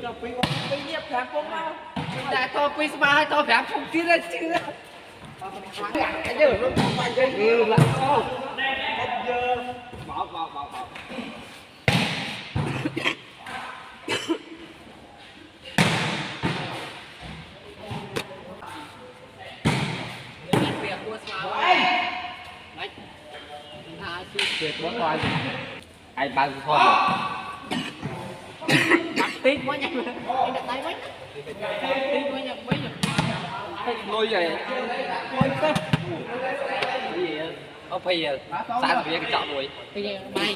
cho pi nhiêu phép không đâu đã to pi spa hay to phép không tiếc đấy chứ cái giờ nó lại bỏ tuyệt quá coi anh bao thôi tiếc quá nha anh đặt tay mấy tiếc quá nha mấy nuôi vậy ông phi à sáng rồi cái chọn rồi bây giờ bay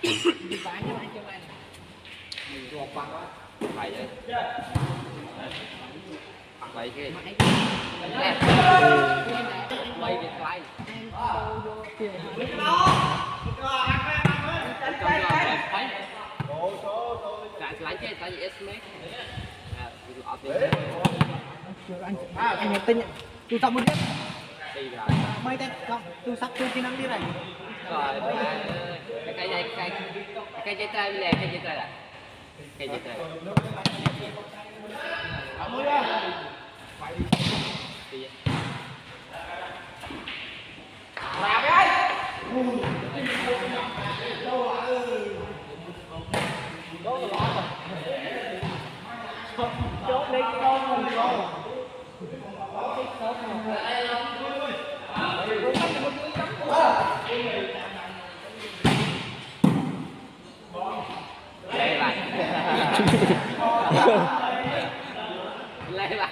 đi bán cho anh ruột băng quá phải vậy vậy kia bay điện thoại lại chơi tại vì SMS anh nhớ tin tôi xong một biết mấy tên không tôi sắp tôi kỹ năng đi này rồi cái dây trai là cái dây trai là cái dây trai chốt đi con lấy lại lấy lại